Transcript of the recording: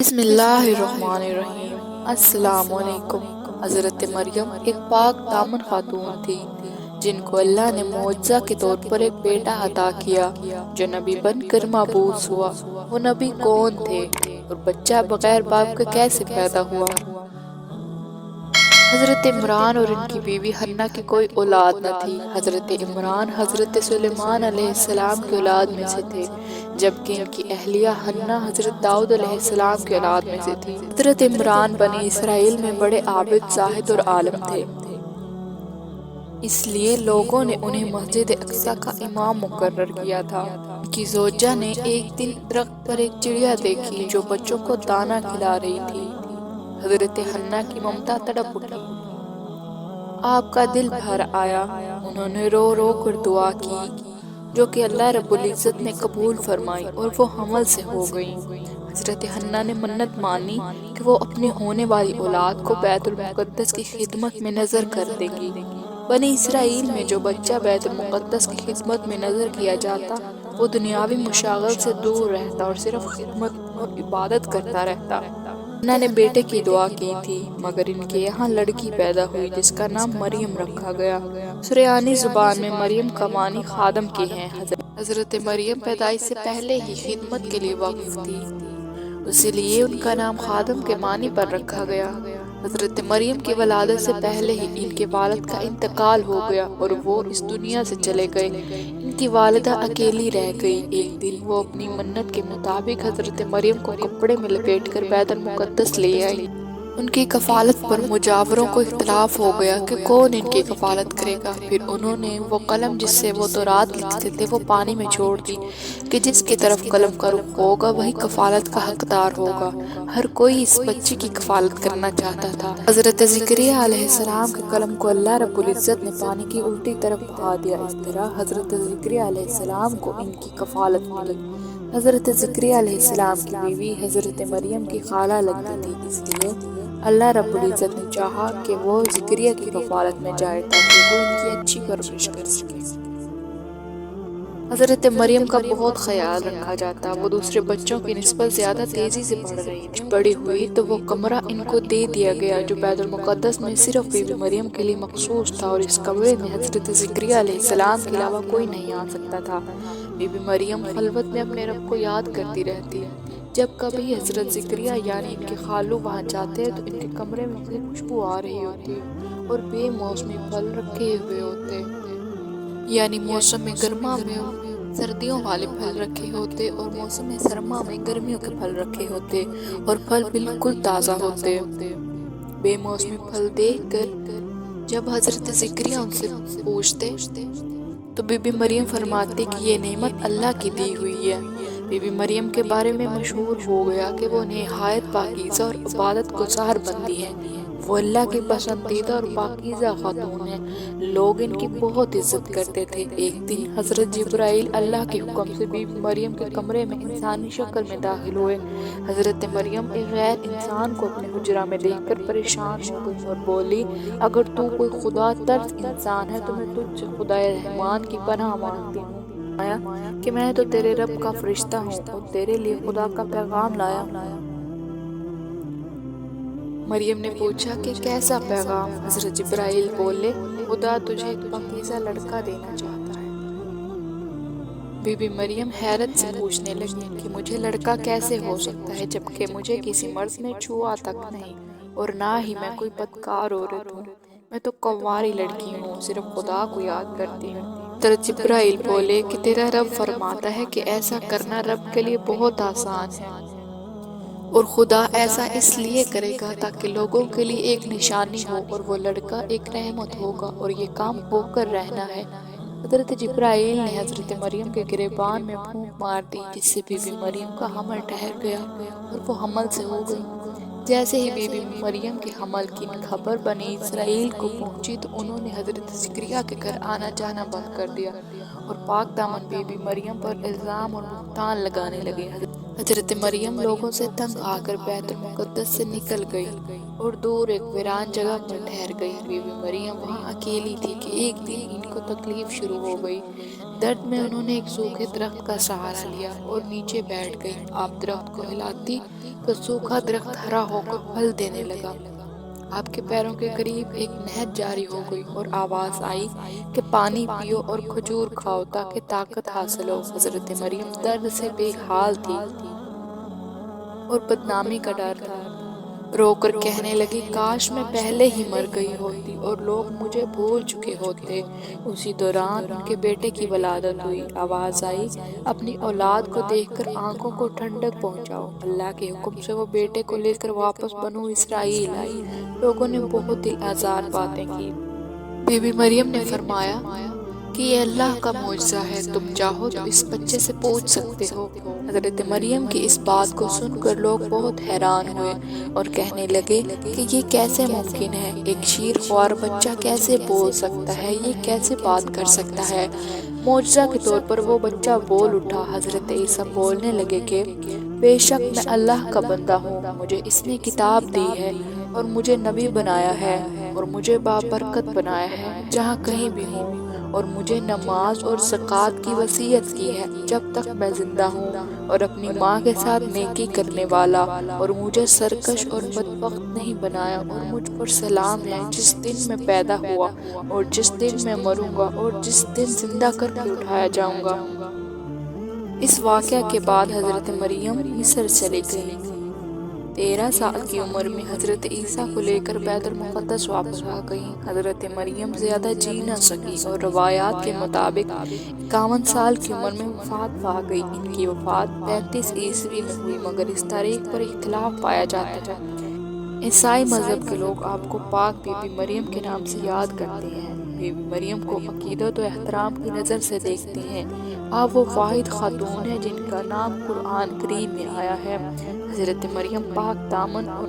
بسم اللہ الرحمن الرحیم۔ السلام علیکم۔ حضرت مریم ایک پاک دامن خاتون تھی جن کو اللہ نے معجزہ کے طور پر ایک بیٹا عطا کیا جو نبی بن کر مبعوث ہوا۔ وہ نبی کون تھے اور بچہ بغیر باپ کے کیسے پیدا ہوا؟ حضرت عمران اور ان کی بیوی حنہ کی کوئی اولاد نہ تھی۔ حضرت عمران حضرت سلیمان علیہ السلام کی اولاد میں سے تھے، جبکہ ان کی اہلیہ حنہ حضرت داؤد علیہ السلام کی اولاد میں سے تھی۔ حضرت عمران بنی اسرائیل میں بڑے عابد، زاہد اور عالم تھے، اس لیے لوگوں نے انہیں مسجد اقصی کا امام مقرر کیا تھا۔ ان کی زوجہ نے ایک دن درخت پر ایک چڑیا دیکھی جو بچوں کو دانا کھلا رہی تھی۔ حضرت حنہ کی ممتا تڑپ اٹھی، آپ کا دل بھر آیا۔ انہوں نے رو رو کر دعا کی جو کہ اللہ رب العزت نے قبول فرمائی اور وہ حمل سے ہو گئی۔ حضرت حنہ نے منت مانی کہ وہ اپنی ہونے والی اولاد کو بیت المقدس کی خدمت میں نذر کر دیں گی۔ بنی اسرائیل میں جو بچہ بیت المقدس کی خدمت میں نذر کیا جاتا وہ دنیاوی مشاغل سے دور رہتا اور صرف خدمت اور عبادت کرتا رہتا۔ حنہ نے بیٹے کی دعا کی تھی، مگر ان کے یہاں لڑکی پیدا ہوئی جس کا نام مریم رکھا گیا۔ سریانی زبان میں مریم کا معنی خادم کی ہے۔ حضرت مریم پیدائش سے پہلے ہی خدمت کے لیے وقف تھی، اسی لیے ان کا نام خادم کے معنی پر رکھا گیا۔ حضرت مریم کی ولادت سے پہلے ہی ان کے والد کا انتقال ہو گیا اور وہ اس دنیا سے چلے گئے۔ ان کی والدہ اکیلی رہ گئی۔ ایک دن وہ اپنی منت کے مطابق حضرت مریم کو کپڑے میں لپیٹ کر بیت المقدس لے آئی۔ ان کی کفالت پر مجاوروں کو اختلاف ہو گیا کہ کون ان کی کفالت کرے گا۔ پھر انہوں نے وہ قلم جس سے وہ تورات لکھتے تھے وہ پانی میں چھوڑ دی کہ جس کی طرف قلم کا رخ ہوگا وہی کفالت کا حقدار ہوگا۔ ہر کوئی اس بچے کی کفالت کرنا چاہتا تھا۔ حضرت زکریا علیہ السلام کے قلم کو اللہ رب العزت نے پانی کی الٹی طرف بہا دیا۔ اس طرح حضرت زکریا علیہ السلام کو ان کی کفالت ملی۔ حضرت زکریا علیہ السلام کی بیوی حضرت مریم کی خالہ لگتی تھی، اس لیے اللہ رب العزت نے چاہا کہ وہ زکریا کی کفالت میں جائے تاکہ وہ ان کی اچھی پرورش کر سکے۔ حضرت مریم کا بہت خیال رکھا جاتا، وہ دوسرے بچوں کی نسبت زیادہ تیزی سے بڑھ رہی تھی۔ بڑی ہوئی تو وہ کمرہ ان کو دے دیا گیا جو بیت المقدس میں صرف بی بی مریم کے لیے مخصوص تھا، اور اس کمرے میں حضرت زکریا علیہ السلام کے علاوہ کوئی نہیں آ سکتا تھا۔ بی بی مریم خلوت میں اپنے رب کو یاد کرتی رہتی۔ جب کبھی حضرت زکریا یعنی ان کے خالو وہاں جاتے تو ان کے کمرے میں سے خوشبو آ رہی ہوتی اور بے موسمی پھل رکھے ہوئے ہوتے، یعنی موسم گرما میں سردیوں والے پھل رکھے ہوتے اور موسم سرما میں گرمیوں کے پھل رکھے ہوتے اور پھل بالکل تازہ ہوتے۔ بے موسمی پھل دیکھ کر جب حضرت زکریا ان سے پوچھتے تو بی بی مریم فرماتی کہ یہ نعمت اللہ کی دی ہوئی ہے۔ بی بی مریم کے بارے میں مشہور ہو گیا کہ وہ نہایت پاکیزہ اور عبادت گزار بندی ہے۔ وہ اللہ کی پسندیدہ اور پاکیزہ خاتون ہے، لوگ ان کی بہت عزت کرتے تھے۔ ایک دن حضرت جبرائیل اللہ کے حکم سے بی بی مریم کے کمرے میں انسانی شکل میں داخل ہوئے۔ حضرت مریم ایک غیر انسان کو اپنے حجرہ میں دیکھ کر پریشان ہو گئی اور بولی، اگر تو کوئی خدا ترس انسان ہے تو میں تجھ سے خدائے رحمان کی پناہ مانگتی ہوں کہ میں تو تیرے رب کا فرشتہ ہوں اور تیرے لیے خدا کا پیغام لایا ہوں۔ مریم نے پوچھا کہ کیسا پیغام؟ حضرت جبرائیل بولے، خدا تجھے ایک پاکیزہ لڑکا دینا چاہتا ہے۔ بی بی مریم حیرت سے پوچھنے لگی کہ مجھے لڑکا کیسے ہو سکتا ہے جبکہ مجھے کسی مرد نے چھوا تک نہیں اور نہ ہی میں کوئی بدکار عورت ہوں، میں تو کنواری لڑکی ہوں، صرف خدا کو یاد کرتی ہوں۔ حضرت جبرائیل بولے کہ تیرا رب فرماتا ہے کہ ایسا کرنا رب کے لیے بہت آسان ہے، اور خدا ایسا اس لیے کرے گا تاکہ لوگوں کے لیے ایک نشانی ہو، اور وہ لڑکا ایک رحمت ہوگا اور یہ کام ہو کر رہنا ہے۔ حضرت جبرائیل نے حضرت مریم کے گریبان میں پھونک مار دی جس سے بی بی مریم کا حمل ٹھہر گیا اور وہ حمل سے ہو گئی۔ جیسے ہی بی بی مریم کے حمل کی خبر بنی اسرائیل کو پہنچی تو انہوں نے حضرت زکریا کے گھر آنا جانا بند کر دیا اور پاک دامن بی بی مریم پر الزام اور بہتان لگانے لگے۔ حضرت مریم لوگوں سے تنگ آ کر بیت المقدس سے نکل گئی اور دور ایک ویران جگہ پر ٹھہر گئی۔ بی بی مریم وہاں اکیلی تھی کہ ایک دن ان کو تکلیف شروع ہو گئی۔ درد میں انہوں نے ایک سوکھے درخت کا سہارا لیا اور نیچے بیٹھ گئی۔ آپ درخت کو ہلاتی تو سوکھا درخت ہرا ہو کر پھل دینے لگا۔ آپ کے پیروں کے قریب ایک نہر جاری ہو گئی اور آواز آئی کہ پانی پیو اور کھجور کھاؤ تاکہ طاقت حاصل ہو۔ حضرت مریم درد سے بے حال تھی اور بدنامی کا ڈر تھا۔ رو کر کہنے لگی، کاش میں پہلے ہی مر گئی ہوتی اور لوگ مجھے بھول چکے ہوتے۔ اسی دوران ان کے بیٹے کی ولادت ہوئی۔ آواز آئی، اپنی اولاد کو دیکھ کر آنکھوں کو ٹھنڈک پہنچاؤ۔ اللہ کے حکم سے وہ بیٹے کو لے کر واپس بنو اسرائیل آئی۔ لوگوں نے بہت دل آزار باتیں کی۔ بی بی مریم نے فرمایا کہ یہ اللہ کا معجزہ ہے، تم چاہو تو اس بچے سے پوچھ سکتے ہو۔ حضرت مریم کی اس بات کو سن کر لوگ بہت حیران ہوئے اور کہنے لگے کہ یہ کیسے ممکن ہے؟ ایک شیر خوار بچہ کیسے بول سکتا ہے؟ یہ کیسے بات کر سکتا ہے؟ معجزہ کے طور پر وہ بچہ بول اٹھا۔ حضرت عیسیٰ بولنے لگے کہ بے شک میں اللہ کا بندہ ہوں، مجھے اس نے کتاب دی ہے اور مجھے نبی بنایا ہے اور مجھے بابرکت بنایا ہے جہاں کہیں بھی ہوں، اور مجھے نماز اور زکوٰۃ کی وصیت کی ہے جب تک میں زندہ ہوں، اور اپنی ماں کے ساتھ نیکی کرنے والا، اور مجھے سرکش اور بدبخت نہیں بنایا، اور مجھ پر سلام ہے جس دن میں پیدا ہوا اور جس دن میں مروں گا اور جس دن زندہ کر کے اٹھایا جاؤں گا۔ اس واقعہ کے بعد حضرت مریم مصر چلی گئی۔ 13 سال کی عمر میں حضرت عیسیٰ کو لے کر بیت المقدس واپس آ گئیں۔ حضرت مریم زیادہ جی نہ سکی اور روایات کے مطابق 51 سال کی عمر میں وفات پا گئی۔ ان کی وفات 35 عیسوی میں ہوئی، مگر اس تاریخ پر اختلاف پایا جاتا ہے۔ عیسائی مذہب کے لوگ آپ کو پاک بی بی مریم کے نام سے یاد کرتے ہیں۔ بی بی مریم کو عقیدت و احترام کی نظر سے دیکھتے ہیں۔ آپ وہ واحد خاتون ہیں جن کا نام قرآن کریم میں آیا ہے۔ حضرت مریم پاک دامن اور